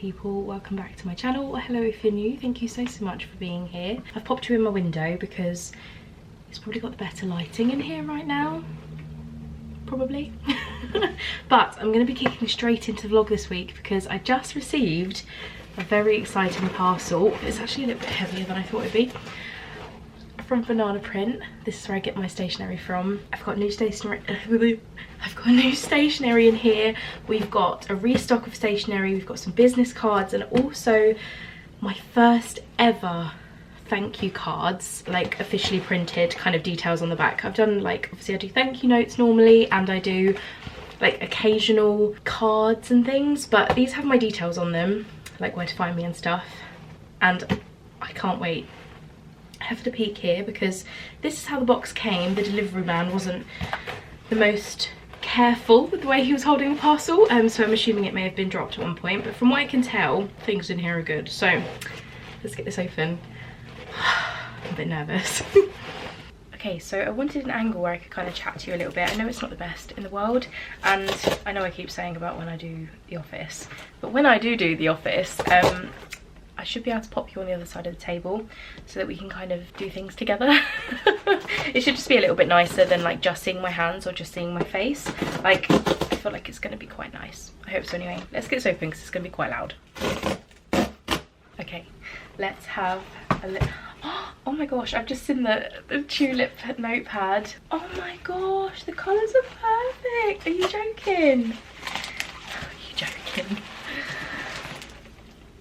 people, welcome back to my channel. Hello if you're new, thank you so much for being here. I've popped you in my window because it's probably got the better lighting in here right now, probably. But I'm going to be kicking straight into vlog this week because I just received a very exciting parcel. It's actually a little bit heavier than I thought it'd be. From Banana Print. This is where I get my stationery from. I've got new stationery. I've got new stationery in here. We've got a restock of stationery. We've got some business cards and also my first ever thank you cards, like officially printed, kind of details on the back. I've done, like, obviously I do thank you notes normally and I do like occasional cards and things, but these have my details on them, like where to find me and stuff, and I can't wait. I have to peek here because this is how the box came. The delivery man wasn't the most careful with the way he was holding the parcel, so I'm assuming it may have been dropped at one point, but from what I can tell, things in here are good. So let's get this open. I'm a bit nervous. Okay, so I wanted an angle where I could kind of chat to you a little bit. I know it's not the best in the world, and I know I keep saying about when I do the office, but when I do the office, I should be able to pop you on the other side of the table so that we can kind of do things together. It should just be a little bit nicer than like just seeing my hands or just seeing my face. Like, I feel like it's going to be quite nice. I hope so anyway. Let's get this open because it's going to be quite loud. Okay, let's have a little... Oh my gosh, I've just seen the tulip notepad. Oh my gosh, the colours are perfect. Are you joking? Are you joking?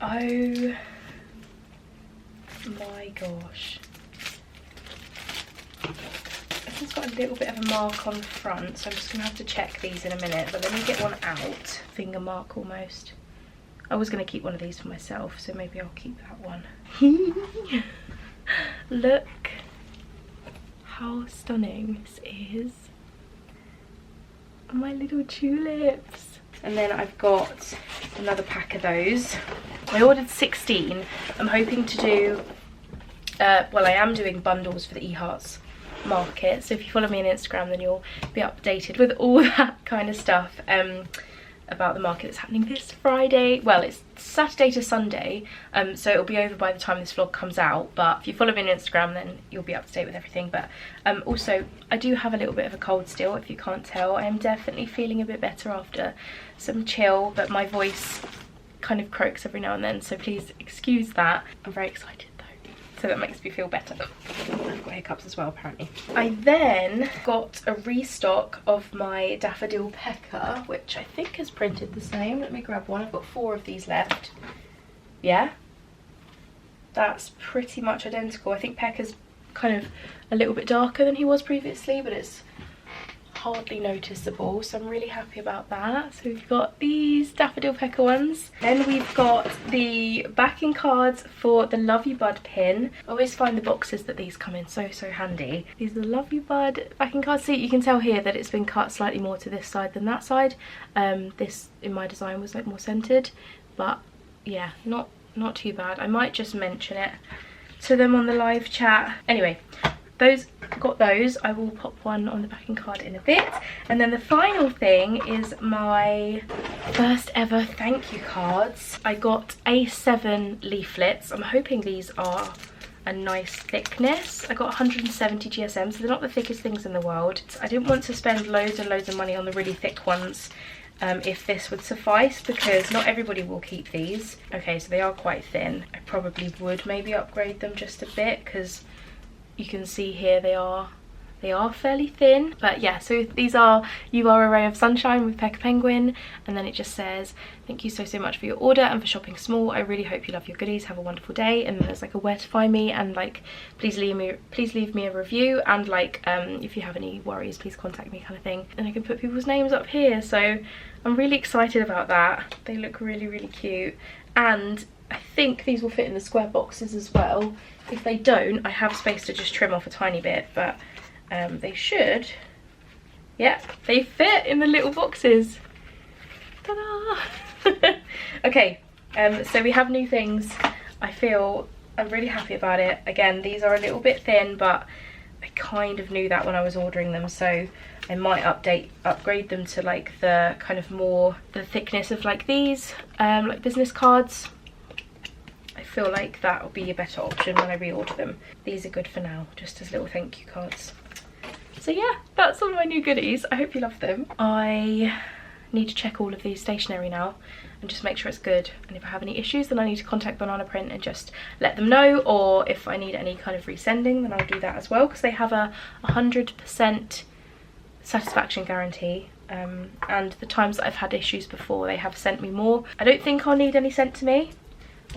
Oh my gosh. This has got a little bit of a mark on the front, so I'm just gonna have to check these in a minute, but let me get one out. Finger mark almost. I was gonna keep one of these for myself, so maybe I'll keep that one. Look how stunning this is. My little tulips. And then I've got another pack of those. I ordered 16. I'm hoping to do, well, I am doing bundles for the EHARTS market. So if you follow me on Instagram, then you'll be updated with all that kind of stuff about the market that's happening this Friday. Well, it's Saturday to Sunday, so it'll be over by the time this vlog comes out. But if you follow me on Instagram, then you'll be up to date with everything. But also, I do have a little bit of a cold still, if you can't tell. I am definitely feeling a bit better after some chill, but my voice kind of croaks every now and then, so please excuse that. I'm very excited though, so that makes me feel better. I've got hiccups as well, apparently. I then got a restock of my daffodil pecker, which I think is printed the same. Let me grab one. I've got 4 of these left. Yeah, that's pretty much identical. I think pecker's kind of a little bit darker than he was previously, but it's hardly noticeable, so I'm really happy about that. So we've got these daffodil pecker ones. Then we've got the backing cards for the Love You Bud pin. I always find the boxes that these come in so handy. These are the Love You Bud backing cards. See, you can tell here that it's been cut slightly more to this side than that side. This in my design was like more centered, but yeah, not too bad. I might just mention it to them on the live chat. Anyway, got those. I will pop one on the backing card in a bit. And then the final thing is my first ever thank you cards. I got A7 leaflets. I'm hoping these are a nice thickness. I got 170 GSM, so they're not the thickest things in the world. I didn't want to spend loads and loads of money on the really thick ones if this would suffice, because not everybody will keep these. Okay, so they are quite thin. I probably would maybe upgrade them just a bit, because you can see here they are fairly thin. But yeah, so these are You Are a Ray of Sunshine with Pecker Penguin, and then it just says thank you so much for your order and for shopping small. I really hope you love your goodies. Have a wonderful day. And then there's like a where to find me, and like please leave me a review, and like if you have any worries, please contact me, kind of thing. And I can put people's names up here, so I'm really excited about that. They look really cute, and I think these will fit in the square boxes as well. If they don't, I have space to just trim off a tiny bit, but they should. Yeah, they fit in the little boxes. Ta-da! Okay, so we have new things. I'm really happy about it. Again, these are a little bit thin, but I kind of knew that when I was ordering them, so I might upgrade them to like the kind of more the thickness of like these like business cards. I feel like that will be a better option when I reorder them. These are good for now, just as little thank you cards. So yeah, that's all my new goodies. I hope you love them. I need to check all of these stationery now and just make sure it's good, and if I have any issues then I need to contact Banana Print and just let them know, or if I need any kind of resending then I'll do that as well, because they have a 100% satisfaction guarantee, and the times that I've had issues before they have sent me more. I don't think I'll need any sent to me,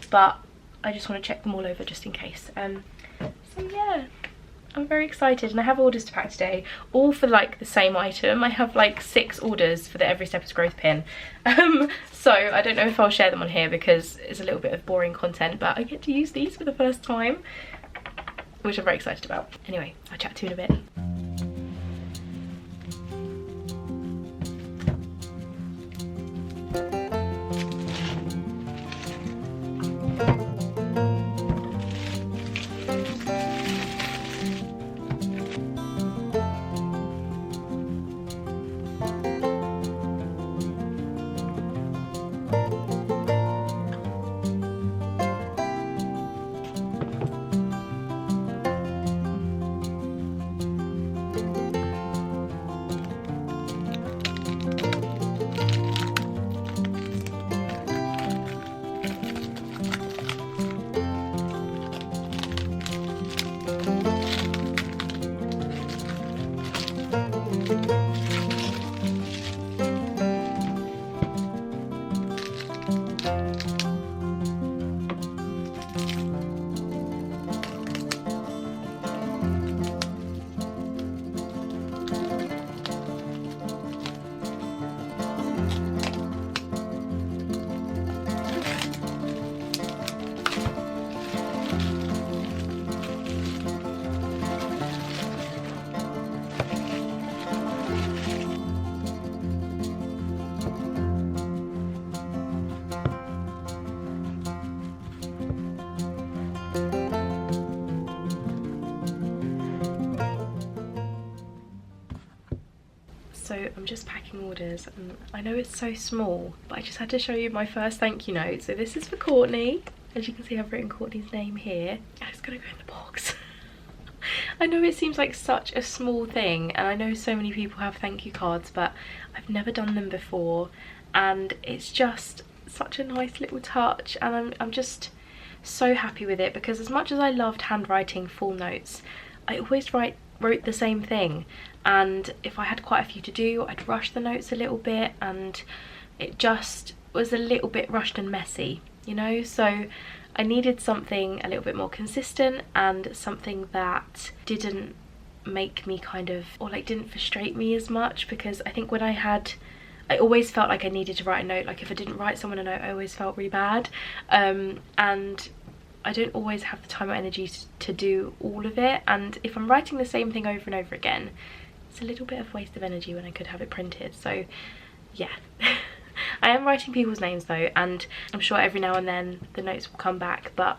but I just want to check them all over just in case. So yeah, I'm very excited, and I have orders to pack today, all for like the same item. I have like 6 orders for the Every Step is Growth pin. So I don't know if I'll share them on here because it's a little bit of boring content, but I get to use these for the first time, which I'm very excited about. Anyway, I'll chat to you in a bit. So I'm just packing orders, and I know it's so small, but I just had to show you my first thank you note. So this is for Courtney. As you can see, I've written Courtney's name here, and it's gonna go in the box. I know it seems like such a small thing, and I know so many people have thank you cards, but I've never done them before, and it's just such a nice little touch, and I'm just so happy with it, because as much as I loved handwriting full notes, I always wrote the same thing, and if I had quite a few to do, I'd rush the notes a little bit, and it just was a little bit rushed and messy, you know. So I needed something a little bit more consistent, and something that didn't make me kind of, or like didn't frustrate me as much, because I think when I always felt like I needed to write a note. Like if I didn't write someone a note, I always felt really bad, and I don't always have the time or energy to do all of it, and if I'm writing the same thing over and over again, it's a little bit of waste of energy when I could have it printed. So yeah. I am writing people's names though, and I'm sure every now and then the notes will come back, but,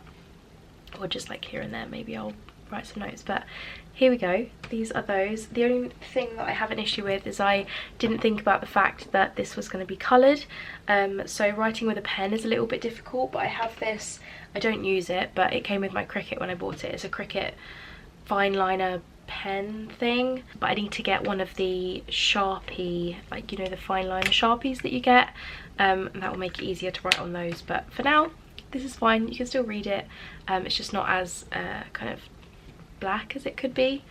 or just like here and there maybe I'll write some notes. But here we go, these are those. The only thing that I have an issue with is I didn't think about the fact that this was going to be coloured, so writing with a pen is a little bit difficult. But I have this, I don't use it, but it came with my Cricut when I bought it. It's a Cricut fine liner pen thing, but I need to get one of the Sharpie, like, you know, the fine liner Sharpies that you get, and that will make it easier to write on those. But for now this is fine, you can still read it, it's just not as kind of black as it could be,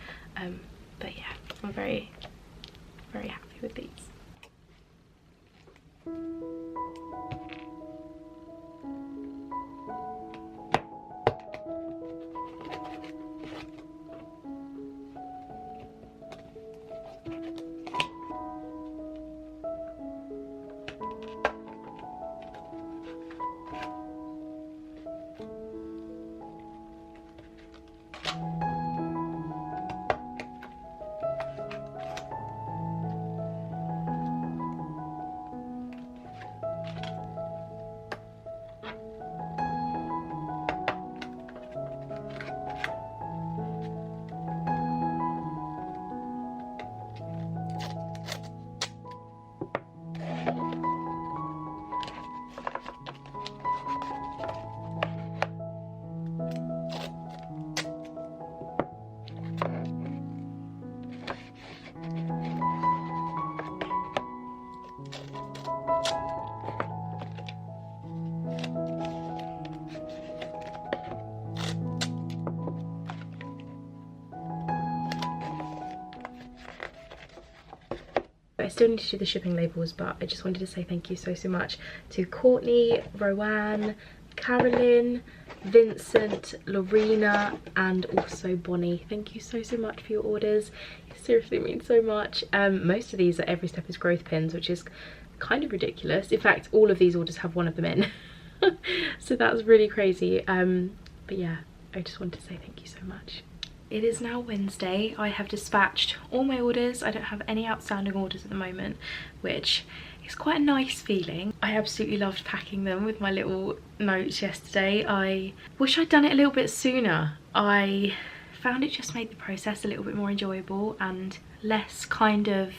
but yeah, I'm very happy with these. I still need to do the shipping labels, but I just wanted to say thank you so much to Courtney, Rowan, Carolyn, Vincent, Lorena, and also Bonnie. Thank you so much for your orders. It seriously means so much. Most of these are Every Step is Growth pins, which is kind of ridiculous. In fact, all of these orders have one of them in. So that's really crazy. But yeah, I just wanted to say thank you so much. It is now Wednesday. I have dispatched all my orders. I don't have any outstanding orders at the moment, which is quite a nice feeling. I absolutely loved packing them with my little notes yesterday. I wish I'd done it a little bit sooner. I found it just made the process a little bit more enjoyable and less kind of,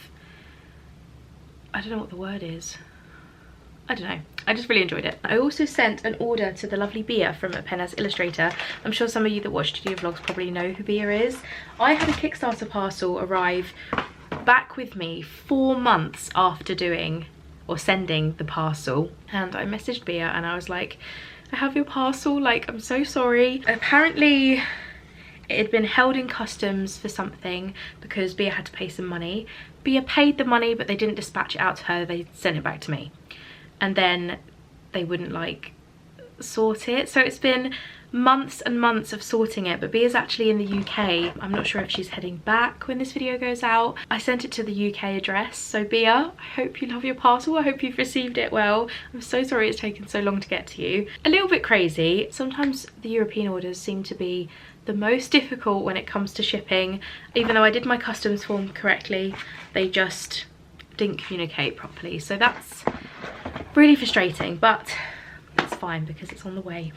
I don't know what the word is. I don't know. I just really enjoyed it. I also sent an order to the lovely Bia from A Pen as Illustrator. I'm sure some of you that watch studio vlogs probably know who Bia is. I had a Kickstarter parcel arrive back with me 4 months after doing or sending the parcel, and I messaged Bia and I was like, I have your parcel, like, I'm so sorry. Apparently it had been held in customs for something because Bia had to pay some money. Bia paid the money, but they didn't dispatch it out to her, they sent it back to me. And then they wouldn't like sort it, so it's been months and months of sorting it. But Bia's actually in the UK. I'm not sure if she's heading back when this video goes out. I sent it to the UK address, so Bia, I hope you love your parcel. I hope you've received it well. I'm so sorry it's taken so long to get to you. A little bit crazy. Sometimes the European orders seem to be the most difficult when it comes to shipping. Even though I did my customs form correctly, they just didn't communicate properly, so that's really frustrating, but it's fine because it's on the way.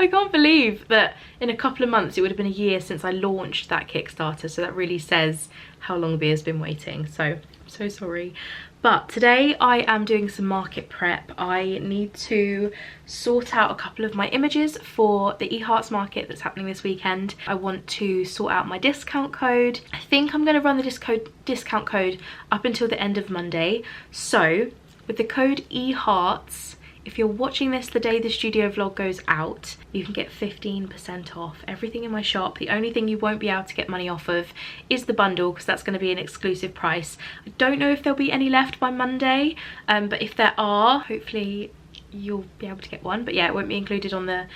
I can't believe that in a couple of months it would have been a year since I launched that Kickstarter, so that really says how long Bia's been waiting, so I'm so sorry. But today I am doing some market prep. I need to sort out a couple of my images for the EHARTS market that's happening this weekend. I want to sort out my discount code. I think I'm going to run the discount code up until the end of Monday. So with the code EHARTS, if you're watching this the day the studio vlog goes out, you can get 15% off everything in my shop. The only thing you won't be able to get money off of is the bundle, because that's going to be an exclusive price. I don't know if there'll be any left by Monday, but if there are, hopefully you'll be able to get one. But yeah, it won't be included on the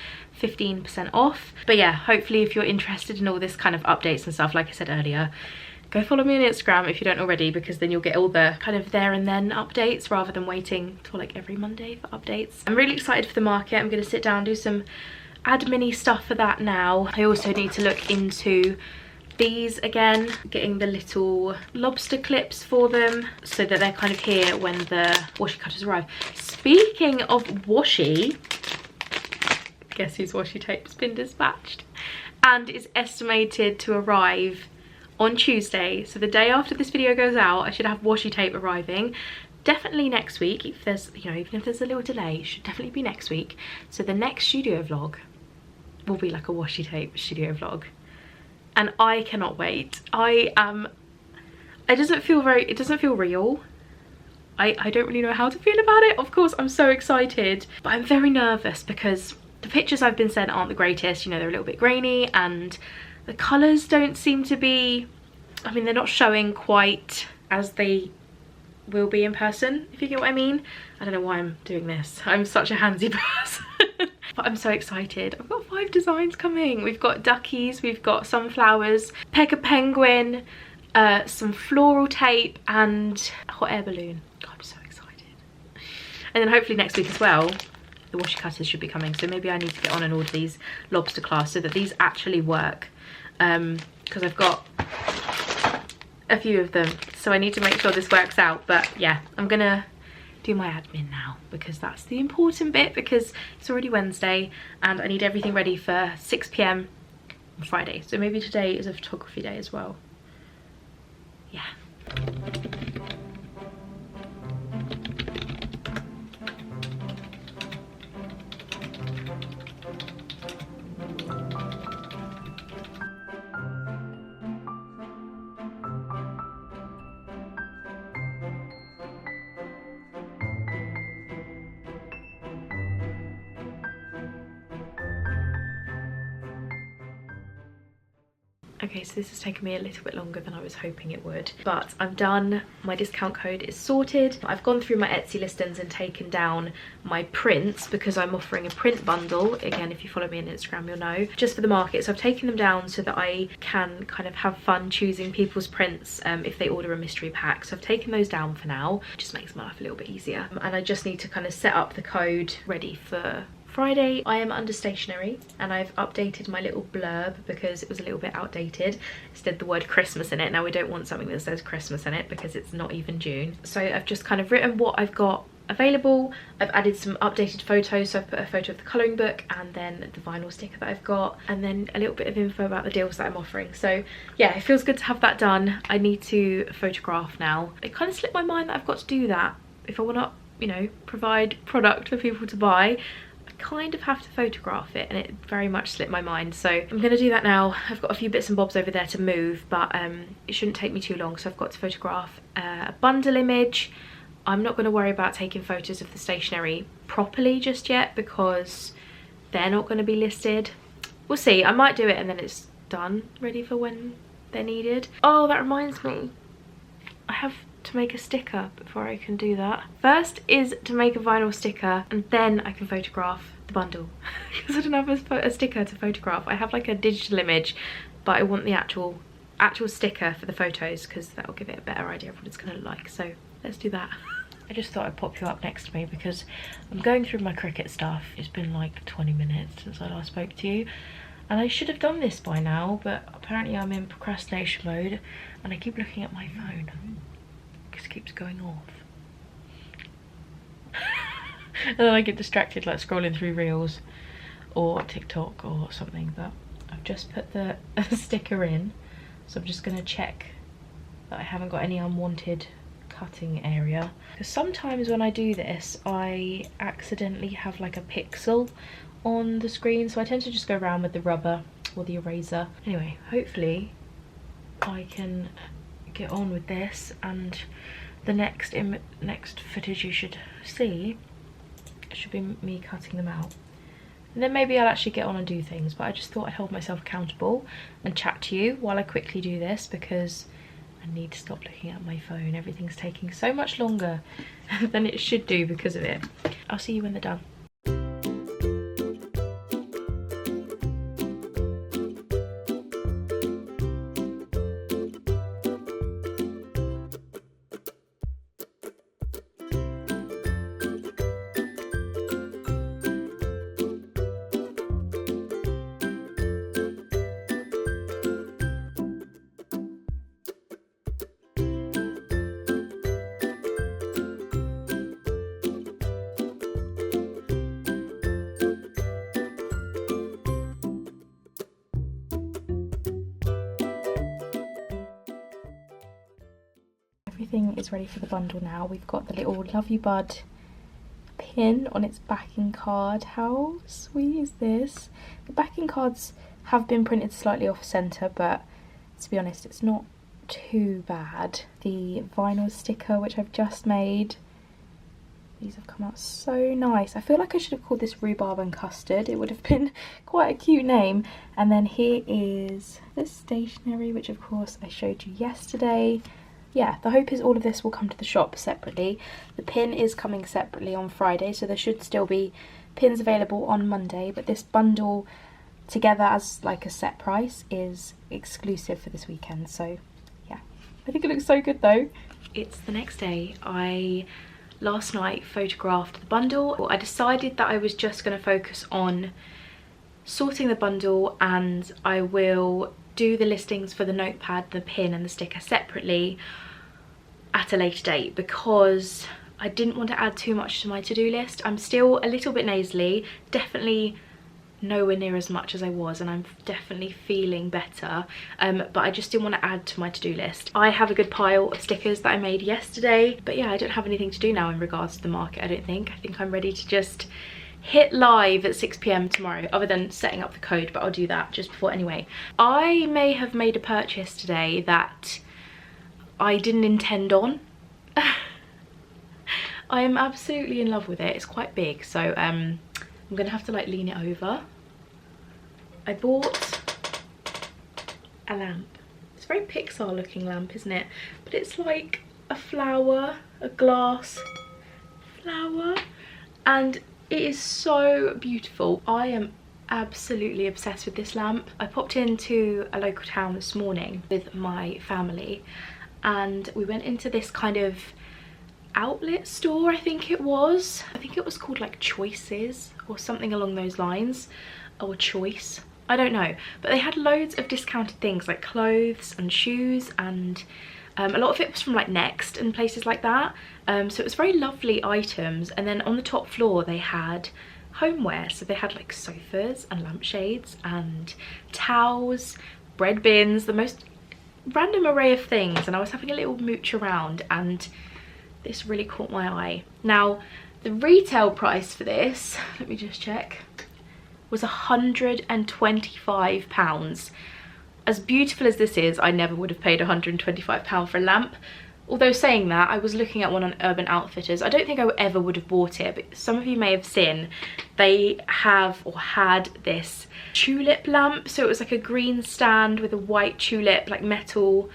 15% off. But yeah, hopefully if you're interested in all this kind of updates and stuff, like I said earlier, go follow me on Instagram if you don't already, because then you'll get all the kind of there and then updates rather than waiting till like every Monday for updates. I'm really excited for the market. I'm going to sit down and do some admin-y stuff for that now. I also need to look into these again, getting the little lobster clips for them so that they're kind of here when the washi cutters arrive. Speaking of washi, guess whose washi tape's been dispatched and is estimated to arrive on Tuesday. So the day after this video goes out, I should have washi tape arriving. Definitely next week, if there's, you know, even if there's a little delay, it should definitely be next week. So the next studio vlog will be like a washi tape studio vlog. And I cannot wait. It doesn't feel real. I don't really know how to feel about it. Of course, I'm so excited, but I'm very nervous because the pictures I've been sent aren't the greatest. You know, they're a little bit grainy and the colours don't seem to be, I mean, they're not showing quite as they will be in person, if you get what I mean. I don't know why I'm doing this. I'm such a handsy person. But I'm so excited. I've got 5 designs coming. We've got duckies, we've got sunflowers, pega penguin, some floral tape and a hot air balloon. God, I'm so excited. And then hopefully next week as well, the washi cutters should be coming. So maybe I need to get on and order these lobster class so that these actually work. Because I've got a few of them, so I need to make sure this works out. But yeah, I'm gonna do my admin now because that's the important bit, because it's already Wednesday and I need everything ready for 6 PM on Friday. So maybe today is a photography day as well. Yeah. Okay, so this has taken me a little bit longer than I was hoping it would, but I'm done. My discount code is sorted. I've gone through my Etsy listings and taken down my prints because I'm offering a print bundle. Again, if you follow me on Instagram, you'll know, just for the market. So I've taken them down so that I can kind of have fun choosing people's prints if they order a mystery pack. So I've taken those down for now. It just makes my life a little bit easier. And I just need to kind of set up the code ready for Friday. I am under stationery and I've updated my little blurb because it was a little bit outdated. Instead the word Christmas in it. Now we don't want something that says Christmas in it because it's not even June. So I've just kind of written what I've got available. I've added some updated photos, so I've put a photo of the colouring book and then the vinyl sticker that I've got, and then a little bit of info about the deals that I'm offering. So yeah, it feels good to have that done. I need to photograph now. It kind of slipped my mind that I've got to do that. If I want to, you know, provide product for people to buy, kind of have to photograph it, and it very much slipped my mind. So I'm going to do that now. I've got a few bits and bobs over there to move, but it shouldn't take me too long. So I've got to photograph a bundle image. I'm not going to worry about taking photos of the stationery properly just yet because they're not going to be listed. We'll see. I might do it and then it's done, ready for when they're needed. Oh, that reminds me, I have to make a sticker before I can do that. First is to make a vinyl sticker and then I can photograph the bundle because I don't have a sticker to photograph. I have like a digital image, but I want the actual sticker for the photos because that will give it a better idea of what it's going to look like. So let's do that. I just thought I'd pop you up next to me because I'm going through my Cricut stuff. It's been like 20 minutes since I last spoke to you and I should have done this by now, but apparently I'm in procrastination mode and I keep looking at my phone. It keeps going off. And then I get distracted like scrolling through Reels or TikTok or something, but I've just put the sticker in, so I'm just going to check that I haven't got any unwanted cutting area, because sometimes when I do this I accidentally have like a pixel on the screen, so I tend to just go around with the rubber or the eraser. Anyway, hopefully I can get on with this, and the next footage you should see should be me cutting them out, and then maybe I'll actually get on and do things. But I just thought I'd hold myself accountable and chat to you while I quickly do this because I need to stop looking at my phone. Everything's taking so much longer than it should do because of it. I'll see you when they're done. Everything is ready for the bundle now. We've got the little Love You Bud pin on its backing card. How sweet is this? The backing cards have been printed slightly off center, but to be honest, it's not too bad. The vinyl sticker, which I've just made, these have come out so nice. I feel like I should have called this Rhubarb and Custard. It would have been quite a cute name. And then here is the stationery, which of course I showed you yesterday. Yeah, the hope is all of this will come to the shop separately. The pin is coming separately on Friday, so there should still be pins available on Monday, but this bundle together as like a set price is exclusive for this weekend. So yeah, I think it looks so good though. It's the next day. I last night photographed the bundle. I decided that I was just going to focus on sorting the bundle, and I will do the listings for the notepad, the pin and the sticker separately at a later date because I didn't want to add too much to my to-do list. I'm still a little bit nasally, definitely nowhere near as much as I was, and I'm definitely feeling better, but I just didn't want to add to my to-do list. I have a good pile of stickers that I made yesterday, but yeah, I don't have anything to do now in regards to the market. I don't think. I think I'm ready to just hit live at 6 PM tomorrow, other than setting up the code, but I'll do that just before anyway. I may have made a purchase today that I didn't intend on. I am absolutely in love with it. It's quite big, so I'm gonna have to like lean it over. I bought a lamp. It's a very Pixar looking lamp, isn't it? But it's like a flower, a glass flower, and it is so beautiful. I am absolutely obsessed with this lamp. I popped into a local town this morning with my family and we went into this kind of outlet store, I think it was. I think it was called like Choices or something along those lines, or Choice, I don't know. But they had loads of discounted things like clothes and shoes, and a lot of it was from like Next and places like that. So it was very lovely items. And then on the top floor they had homeware, so they had like sofas and lampshades and towels, bread bins, the most random array of things. And I was having a little mooch around and this really caught my eye. Now the retail price for this, let me just check, was £125. As beautiful as this is, I never would have paid £125 for a lamp. Although saying that, I was looking at one on Urban Outfitters. I don't think I ever would have bought it, but some of you may have seen, they have or had this tulip lamp. So it was like a green stand with a white tulip, like metal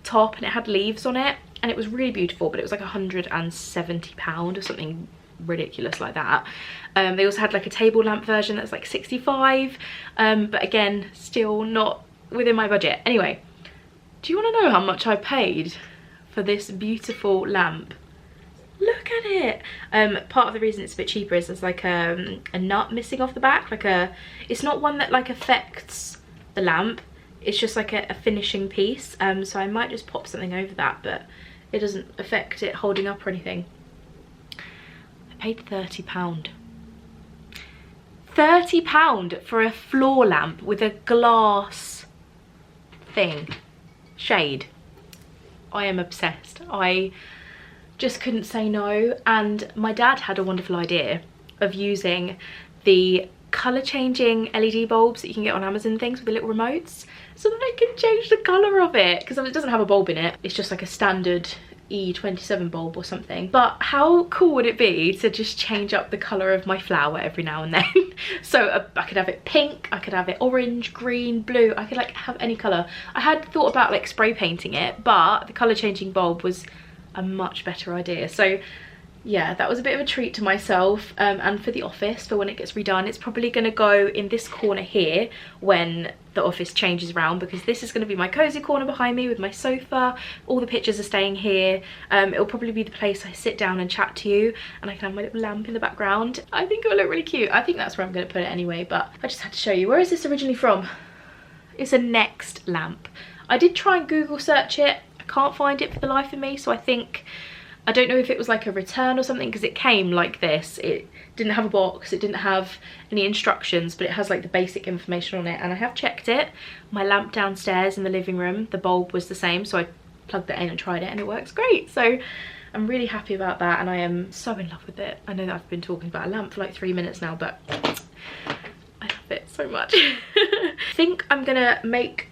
top, and it had leaves on it. And it was really beautiful, but it was like £170 or something ridiculous like that. They also had like a table lamp version that's like 65, but again, still not within my budget. Anyway, do you want to know how much I paid for this beautiful lamp? Look at it. Part of the reason it's a bit cheaper is there's like a nut missing off the back, like it's not one that like affects the lamp, it's just like a finishing piece. So I might just pop something over that, but it doesn't affect it holding up or anything. I paid £30. £30 for a floor lamp with a glass thing, shade. I am obsessed. I just couldn't say no. And my dad had a wonderful idea of using the colour changing LED bulbs that you can get on Amazon things with the little remotes, so that I can change the colour of it, because it doesn't have a bulb in it, it's just like a standard E27 bulb or something. But how cool would it be to just change up the colour of my flower every now and then? So I could have it pink, I could have it orange, green, blue, I could like have any colour. I had thought about like spray painting it, but the colour changing bulb was a much better idea. So yeah, that was a bit of a treat to myself, and for the office, for when it gets redone. It's probably going to go in this corner here when the office changes around, because this is going to be my cozy corner behind me with my sofa. All the pictures are staying here. It'll probably be the place I sit down and chat to you, and I can have my little lamp in the background. I think it will look really cute. I think that's where I'm going to put it anyway, but I just had to show you. Where is this originally from? It's a Next lamp. I did try and Google search it. I can't find it for the life of me, so I don't know if it was like a return or something, because it came like this. It didn't have a box, it didn't have any instructions, but it has like the basic information on it. And I have checked it. My lamp downstairs in the living room, the bulb was the same, so I plugged that in and tried it and it works great. So I'm really happy about that, and I am so in love with it. I know that I've been talking about a lamp for like 3 minutes now, but I love it so much. I think I'm gonna make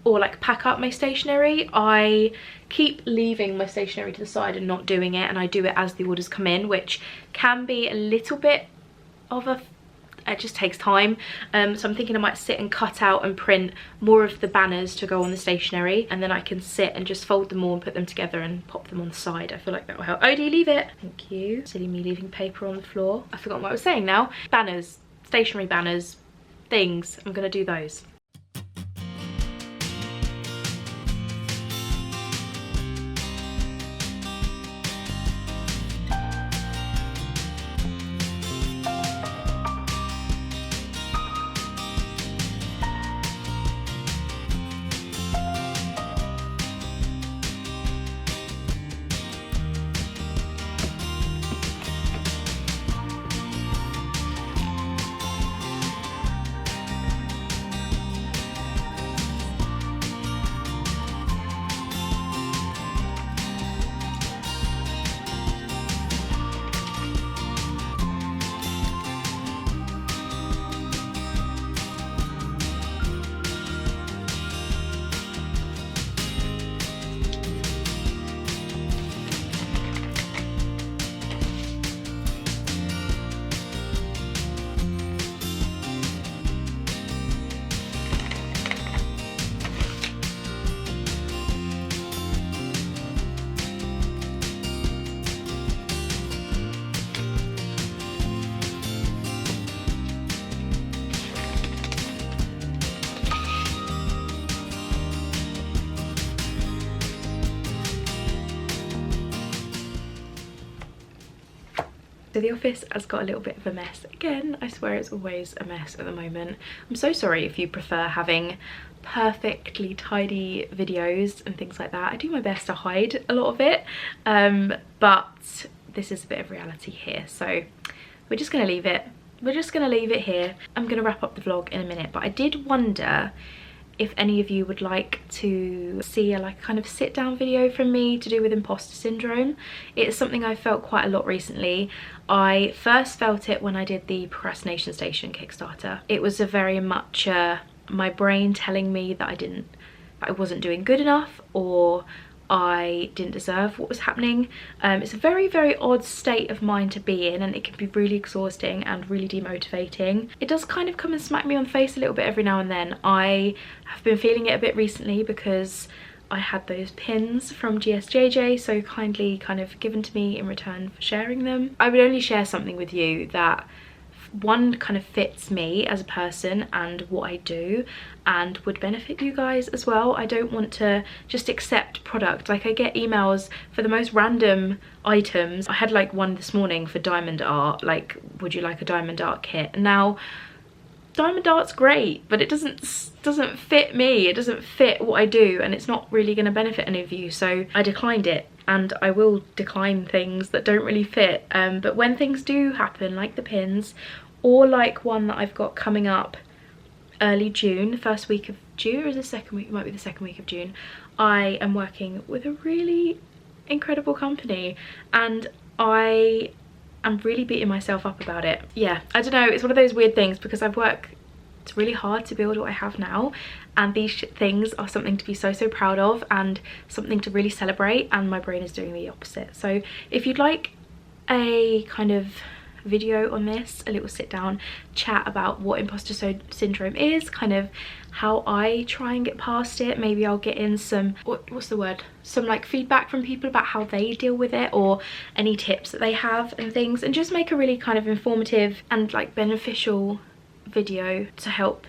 or like pack up my stationery. I keep leaving my stationery to the side and not doing it, and I do it as the orders come in, which can be a little bit of it just takes time. So I'm thinking I might sit and cut out and print more of the banners to go on the stationery, and then I can sit and just fold them all and put them together and pop them on the side. I feel like that will help. Oh, do you leave it? Thank you. Silly me leaving paper on the floor. I forgot what I was saying now. Banners, stationery banners, things. I'm gonna do those. So the office has got a little bit of a mess. Again, I swear it's always a mess at the moment. I'm so sorry if you prefer having perfectly tidy videos and things like that. I do my best to hide a lot of it, but this is a bit of reality here. So we're just gonna leave it. We're just gonna leave it here. I'm gonna wrap up the vlog in a minute, but I did wonder if any of you would like to see a like kind of sit down video from me to do with imposter syndrome. It's something I felt quite a lot recently. I first felt it when I did the procrastination station Kickstarter. It was a very much my brain telling me that I wasn't doing good enough, or I didn't deserve what was happening. It's a very, very odd state of mind to be in, and it can be really exhausting and really demotivating. It does kind of come and smack me on the face a little bit every now and then. I have been feeling it a bit recently because I had those pins from GSJJ so kindly kind of given to me in return for sharing them. I would only share something with you that one kind of fits me as a person and what I do and would benefit you guys as well. I don't want to just accept product. Like, I get emails for the most random items. I had like one this morning for diamond art, like, would you like a diamond art kit? Now diamond art's great, but it doesn't fit me, it doesn't fit what I do, and it's not really going to benefit any of you, so I declined it. And I will decline things that don't really fit, but when things do happen, like the pins, or like one that I've got coming up early June, first week of June, or is it the second week? It might be the second week of June. I am working with a really incredible company, and I am really beating myself up about it. Yeah, I don't know, it's one of those weird things because I've worked it's really hard to build what I have now, and these things are something to be so proud of and something to really celebrate, and my brain is doing the opposite. So if you'd like a kind of video on this, a little sit down chat about what imposter syndrome is, kind of how I try and get past it, maybe I'll get in some what's the word, some like feedback from people about how they deal with it, or any tips that they have and things, and just make a really kind of informative and like beneficial video to help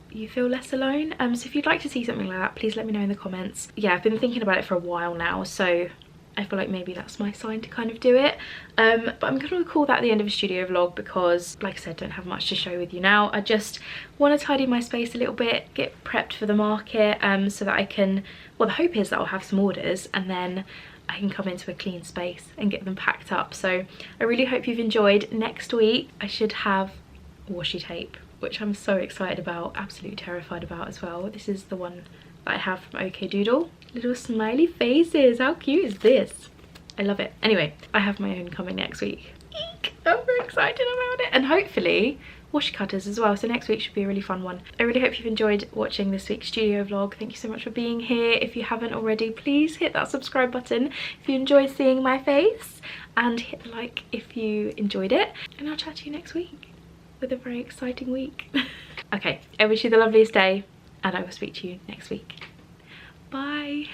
you feel less alone. So if you'd like to see something like that, please let me know in the comments. Yeah, I've been thinking about it for a while now, so I feel like maybe that's my sign to kind of do it. But I'm gonna call that the end of a studio vlog because, like I said, don't have much to show with you now. I just want to tidy my space a little bit, get prepped for the market, so that I can, well, the hope is that I'll have some orders and then I can come into a clean space and get them packed up. So I really hope you've enjoyed. Next week I should have washi tape, which I'm so excited about, absolutely terrified about as well. This is the one that I have from OK Doodle. Little smiley faces, how cute is this? I love it. Anyway, I have my own coming next week. Eek! I'm very excited about it, and hopefully washi cutters as well, so next week should be a really fun one. I really hope you've enjoyed watching this week's studio vlog. Thank you so much for being here. If you haven't already, please hit that subscribe button if you enjoy seeing my face, and hit the like if you enjoyed it, and I'll chat to you next week with a very exciting week. Okay, I wish you the loveliest day, and I will speak to you next week. Bye.